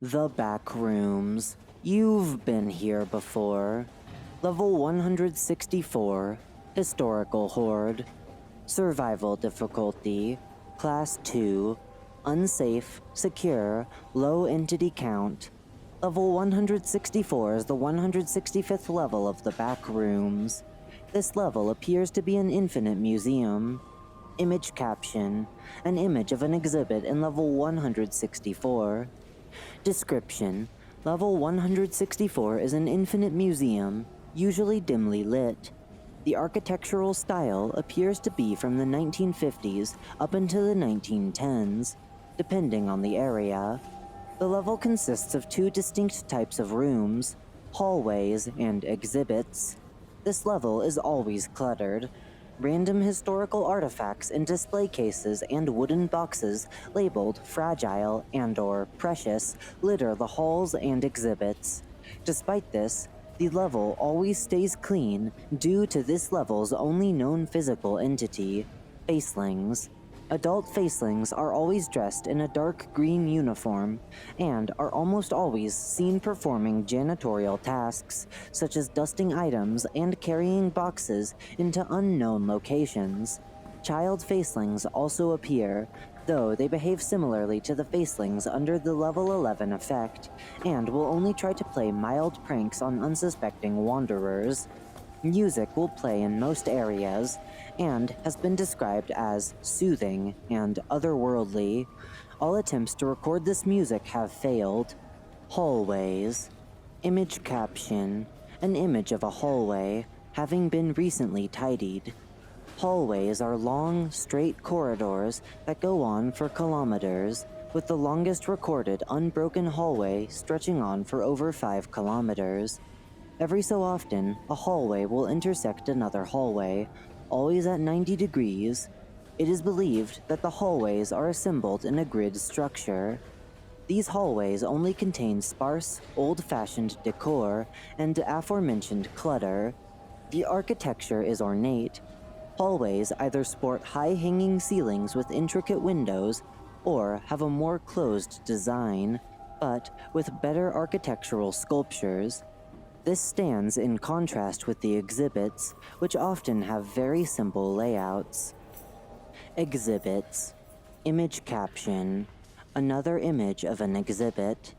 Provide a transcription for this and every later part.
The Backrooms. You've been here before. Level 164, Historical Horde. Survival difficulty, Class 2, Unsafe, Secure, Low Entity Count. Level 164 is the 165th level of the Backrooms. This level appears to be an infinite museum. Image caption, an image of an exhibit in level 164. Description: Level 164 is an infinite museum, usually dimly lit. The architectural style appears to be from the 1950s up until the 1910s, depending on the area. The level consists of two distinct types of rooms, hallways and exhibits. This level is always cluttered. Random historical artifacts in display cases and wooden boxes labeled fragile and/or precious litter the halls and exhibits. Despite this, the level always stays clean due to this level's only known physical entity, facelings. Adult facelings are always dressed in a dark green uniform and are almost always seen performing janitorial tasks, such as dusting items and carrying boxes into unknown locations. Child facelings also appear, though they behave similarly to the facelings under the level 11 effect, and will only try to play mild pranks on unsuspecting wanderers. Music will play in most areas, and has been described as soothing and otherworldly. All attempts to record this music have failed. Hallways. Image caption, an image of a hallway, having been recently tidied. Hallways are long, straight corridors that go on for kilometers, with the longest recorded unbroken hallway stretching on for over 5 kilometers. Every so often, a hallway will intersect another hallway, always at 90 degrees. It is believed that the hallways are assembled in a grid structure. These hallways only contain sparse, old-fashioned decor and aforementioned clutter. The architecture is ornate. Hallways either sport high-hanging ceilings with intricate windows, or have a more closed design, but with better architectural sculptures. This stands in contrast with the exhibits, which often have very simple layouts. Exhibits. Image caption, another image of an exhibit.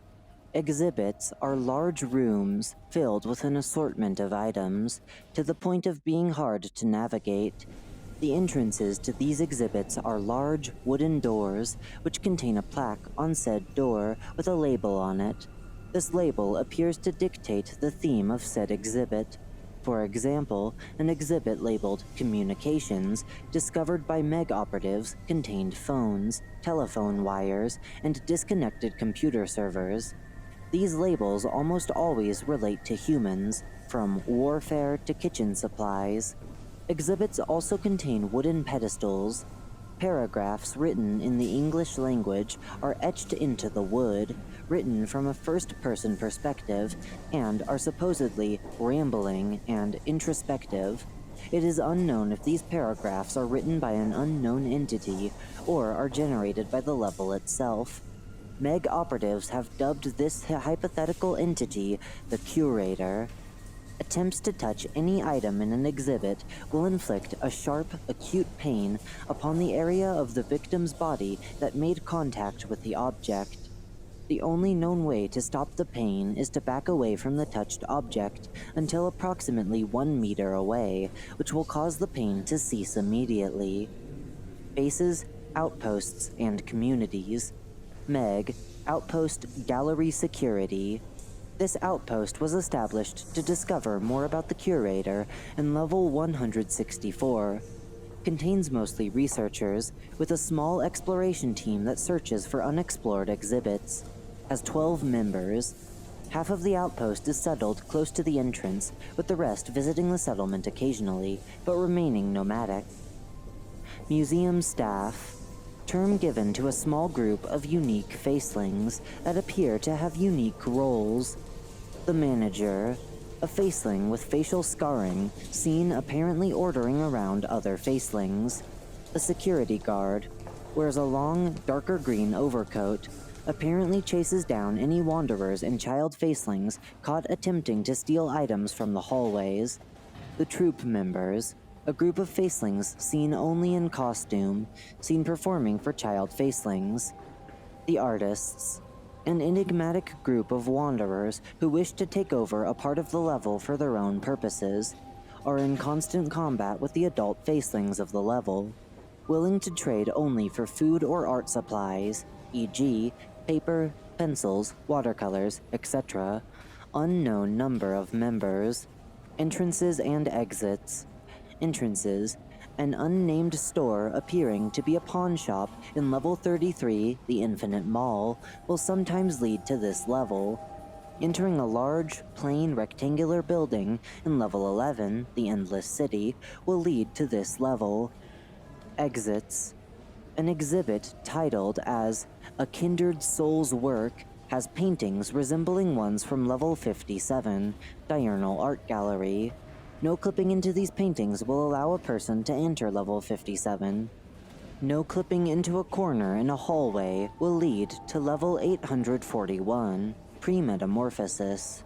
Exhibits are large rooms filled with an assortment of items, to the point of being hard to navigate. The entrances to these exhibits are large wooden doors, which contain a plaque on said door with a label on it. This label appears to dictate the theme of said exhibit. For example, an exhibit labeled Communications, discovered by Meg operatives, contained phones, telephone wires, and disconnected computer servers. These labels almost always relate to humans, from warfare to kitchen supplies. Exhibits also contain wooden pedestals. Paragraphs written in the English language are etched into the wood, written from a first-person perspective, and are supposedly rambling and introspective. It is unknown if these paragraphs are written by an unknown entity or are generated by the level itself. Meg operatives have dubbed this hypothetical entity the Curator. Attempts to touch any item in an exhibit will inflict a sharp, acute pain upon the area of the victim's body that made contact with the object. The only known way to stop the pain is to back away from the touched object until approximately 1 meter away, which will cause the pain to cease immediately. Bases, outposts, and communities. Meg, Outpost Gallery Security. This outpost was established to discover more about the Curator in level 164. Contains mostly researchers, with a small exploration team that searches for unexplored exhibits. Has 12 members. Half of the outpost is settled close to the entrance, with the rest visiting the settlement occasionally, but remaining nomadic. Museum staff. Term given to a small group of unique facelings that appear to have unique roles. The manager, a faceling with facial scarring, seen apparently ordering around other facelings. The security guard wears a long, darker green overcoat, apparently chases down any wanderers and child facelings caught attempting to steal items from the hallways. The troop members, a group of facelings seen only in costume, seen performing for child facelings. The artists, an enigmatic group of wanderers who wish to take over a part of the level for their own purposes, are in constant combat with the adult facelings of the level, willing to trade only for food or art supplies, e.g., paper, pencils, watercolors, etc. Unknown number of members. Entrances and exits. Entrances. An unnamed store appearing to be a pawn shop in level 33, the Infinite Mall, will sometimes lead to this level. Entering a large, plain, rectangular building in level 11, the Endless City, will lead to this level. Exits. An exhibit titled as A Kindred Soul's Work has paintings resembling ones from level 57, Diurnal Art Gallery. No clipping into these paintings will allow a person to enter level 57. No clipping into a corner in a hallway will lead to level 841, Pre-Metamorphosis.